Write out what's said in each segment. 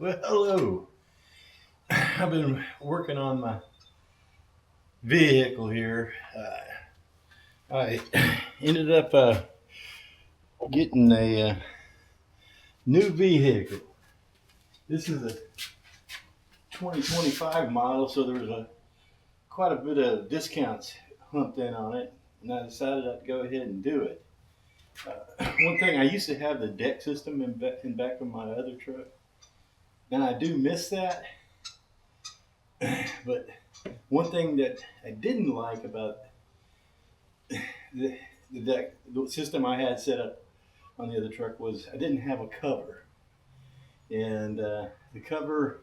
Well, hello. I've been working on my vehicle here. I ended up getting a new vehicle. This is a 2025 model, so there was quite a bit of discounts humped in on it, and I decided I'd go ahead and do it. One thing, I used to have the deck system in back of my other truck, and I do miss that. But one thing that I didn't like about the, the system I had set up on the other truck was I didn't have a cover, and the cover,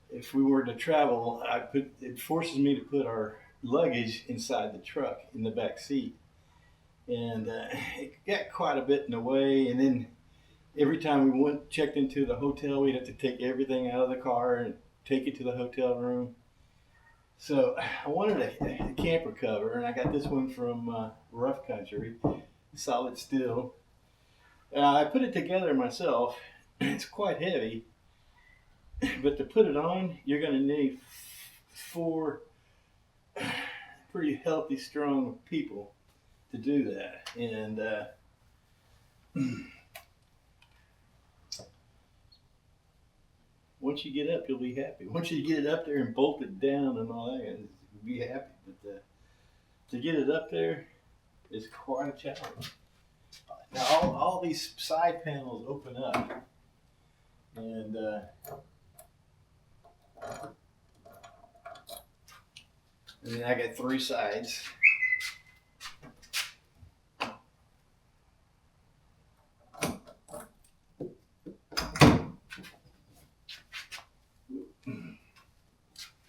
if we were to travel, it forces me to put our luggage inside the truck in the back seat, and it got quite a bit in the way. And then every time we checked into the hotel, we'd have to take everything out of the car and take it to the hotel room. So I wanted a camper cover, and I got this one from Rough Country, solid steel. I put it together myself. It's quite heavy, but to put it on, you're going to need four pretty healthy, strong people to do that. And once you get up, you'll be happy. Once you get it up there and bolt it down and all that, you'll be happy. But to get it up there is quite a challenge. Now, all these side panels open up, and then I got three sides.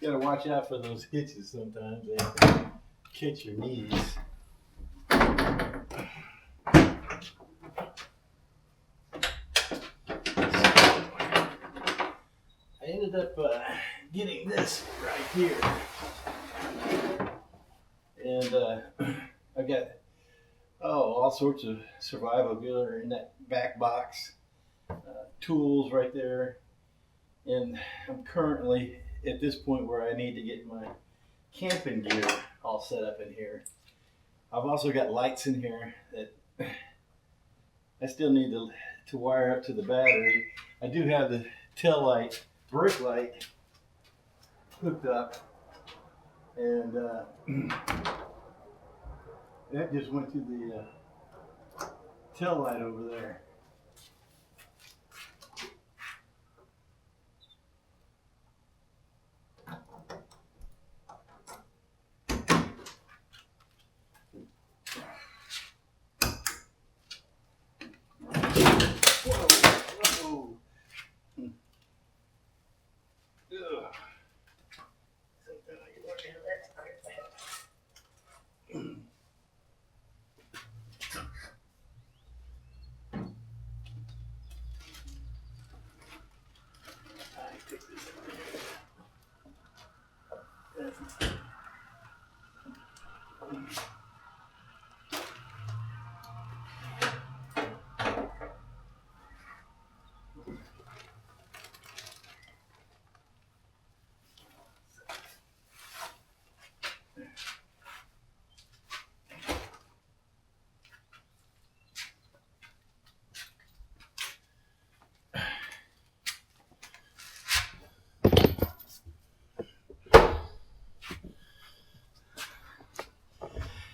Gotta watch out for those hitches sometimes. They catch your knees. I ended up getting this right here. And I got all sorts of survival gear in that back box. Tools right there. And I'm currently at this point where I need to get my camping gear all set up in here. I've also got lights in here that I still need to wire up to the battery. I do have the tail light, brake light hooked up, and that just went to the tail light over there.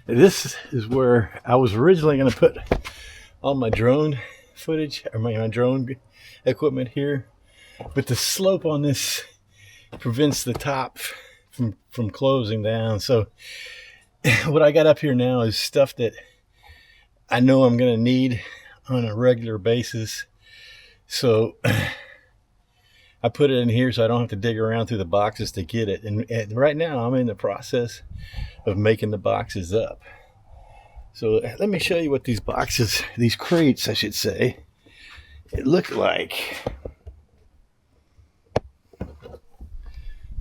This is where I was originally going to put all my drone footage, or my drone equipment here, but the slope on this prevents the top from closing down. So what I got up here now is stuff that I know I'm going to need on a regular basis. So I put it in here so I don't have to dig around through the boxes to get it. And right now I'm in the process of making the boxes up. So let me show you what these boxes, these crates I should say, it look like.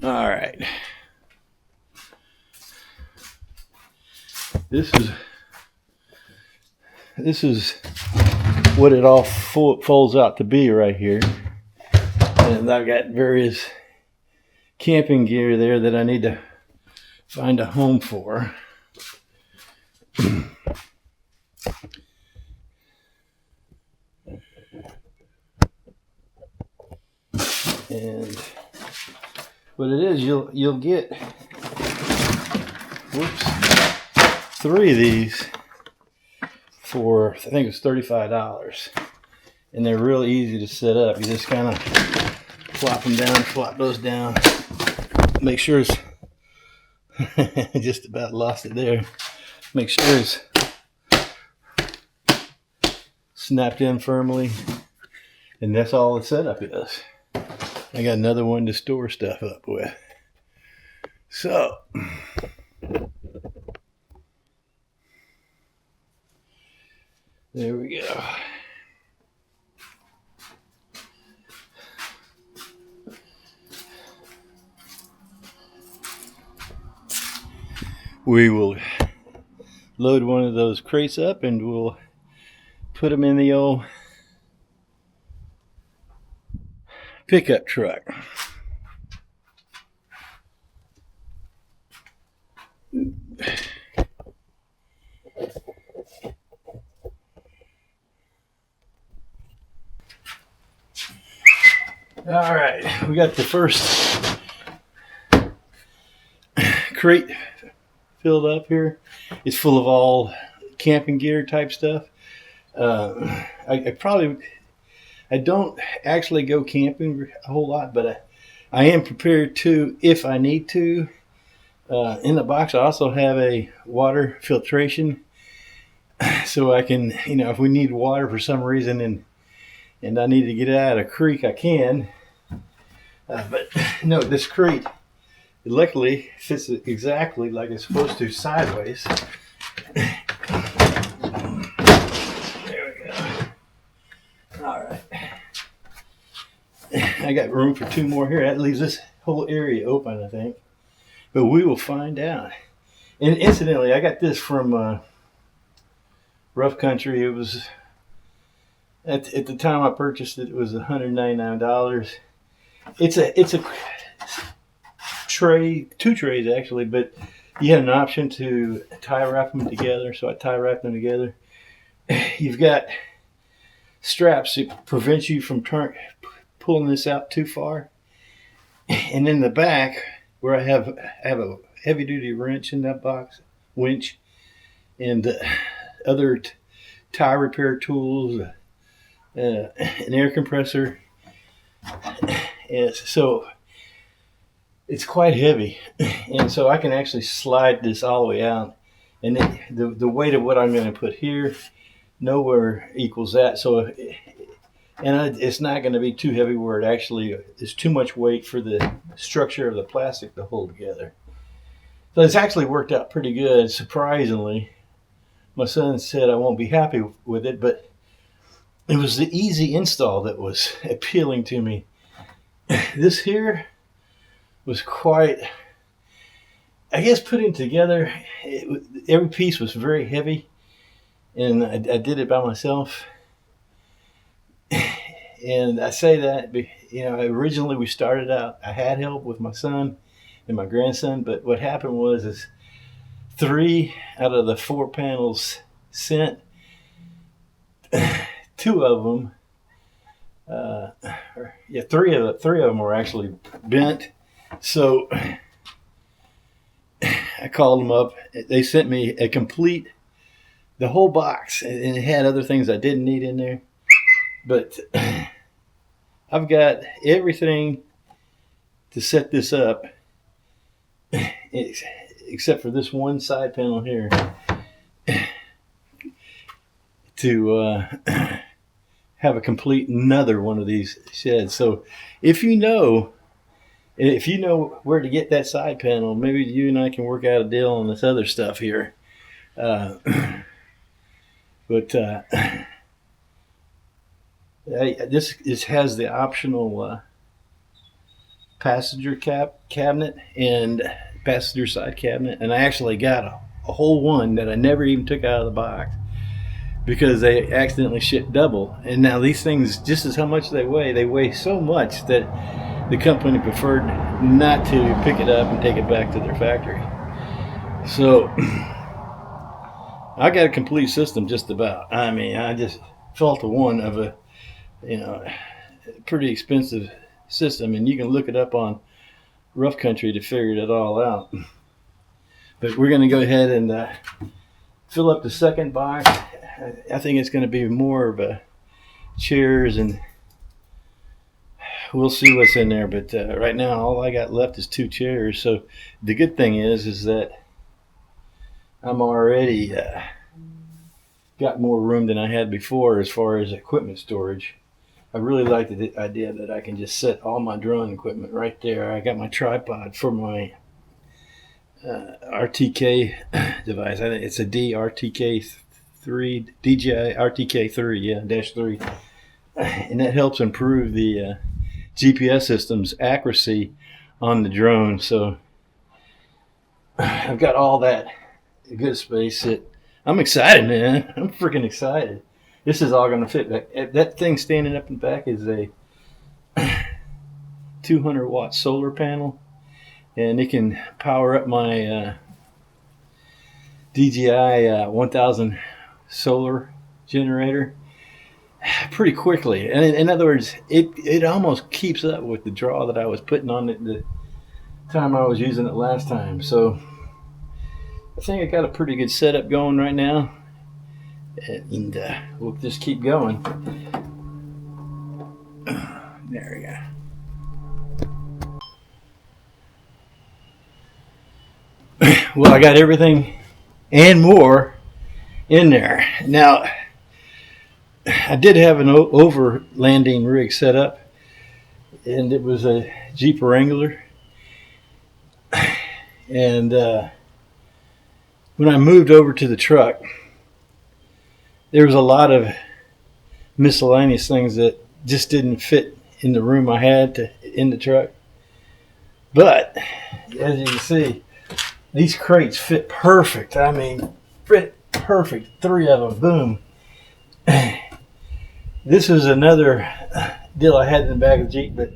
All right. This is what it all folds out to be right here. And I've got various camping gear there that I need to find a home for. And what it is, you'll get 3 of these for, I think it's $35, and they're real easy to set up. You just kind of flop them down, flop those down, make sure it's just about lost it there. Make sure it's snapped in firmly, and that's all the setup is. I got another one to store stuff up with. So there we go. We will load one of those crates up and we'll put them in the old pickup truck. All right, we got the first crate filled up here. It's full of all camping gear type stuff. I don't actually go camping a whole lot, but I am prepared to if I need to. In the box, I also have a water filtration, so I can, if we need water for some reason and I need to get out of a creek, I can. But no, this crate, it luckily fits exactly like it's supposed to, sideways. There we go. All right. I got room for 2 more here. That leaves this whole area open, I think. But we will find out. And incidentally, I got this from Rough Country. It was, at the time I purchased it, it was $199. It's a tray, 2 trays actually, but you had an option to tie wrap them together, so I tie wrapped them together. You've got straps that prevent you from pulling this out too far, and in the back where I have a heavy duty wrench in that box, winch, and other tire repair tools, an air compressor. So it's quite heavy, and so I can actually slide this all the way out, and the weight of what I'm going to put here nowhere equals that. So, it's not going to be too heavy where it actually is too much weight for the structure of the plastic to hold together. So it's actually worked out pretty good, surprisingly. My son said I won't be happy with it, but it was the easy install that was appealing to me. This here was quite, I guess, putting together, every piece was very heavy, and I did it by myself. And I say that, originally we started out, I had help with my son and my grandson, but what happened was 3 out of the 4 panels sent, 2 of them, 3 of them were actually bent. So I called them up. They sent me the whole box, and it had other things I didn't need in there. But I've got everything to set this up, except for this one side panel here, to have a complete another one of these sheds. So if you know where to get that side panel, maybe you and I can work out a deal on this other stuff here. This has the optional passenger cabinet and passenger side cabinet, and I actually got a whole one that I never even took out of the box. because they accidentally shipped double. And now these things, just as how much they weigh so much that the company preferred not to pick it up and take it back to their factory. So I got a complete system just about. I mean, I just fell to one of a, pretty expensive system, and you can look it up on Rough Country to figure it all out. But we're going to go ahead and fill up the second box. I think it's going to be more of a chairs, and we'll see what's in there. But right now, all I got left is 2 chairs. So the good thing is that I'm already got more room than I had before as far as equipment storage. I really like the idea that I can just set all my drone equipment right there. I got my tripod for my RTK device. I think it's a DRTK3, DJI RTK3, -3, and that helps improve the GPS system's accuracy on the drone. So I've got all that good space. I'm excited, man. I'm freaking excited. This is all going to fit back. That thing standing up in the back is a 200-watt solar panel, and it can power up my DJI 1000 solar generator pretty quickly. And in other words, it almost keeps up with the draw that I was putting on it the time I was using it last time. So I think I got a pretty good setup going right now, and we'll just keep going. There we go. Well, I got everything and more in there. Now, I did have an overlanding rig set up, and it was a Jeep Wrangler. And when I moved over to the truck, there was a lot of miscellaneous things that just didn't fit in the room I had in the truck. But as you can see, these crates fit perfect. I mean, fit perfect. 3 of them, boom. This was another deal I had in the back of the Jeep, but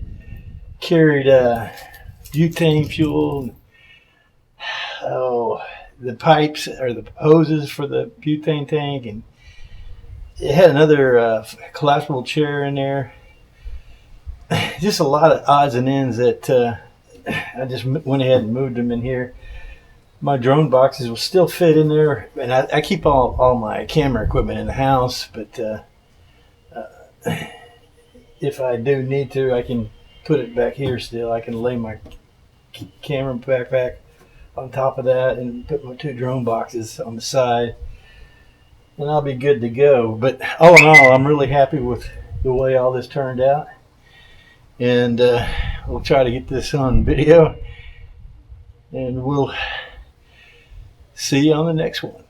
carried butane fuel. The pipes or the hoses for the butane tank, and it had another collapsible chair in there. Just a lot of odds and ends that I just went ahead and moved them in here. My drone boxes will still fit in there, and I keep all my camera equipment in the house, but if I do need to, I can put it back here still. I can lay my camera backpack on top of that and put my 2 drone boxes on the side, and I'll be good to go. But all in all, I'm really happy with the way all this turned out, and we'll try to get this on video, and we'll see you on the next one.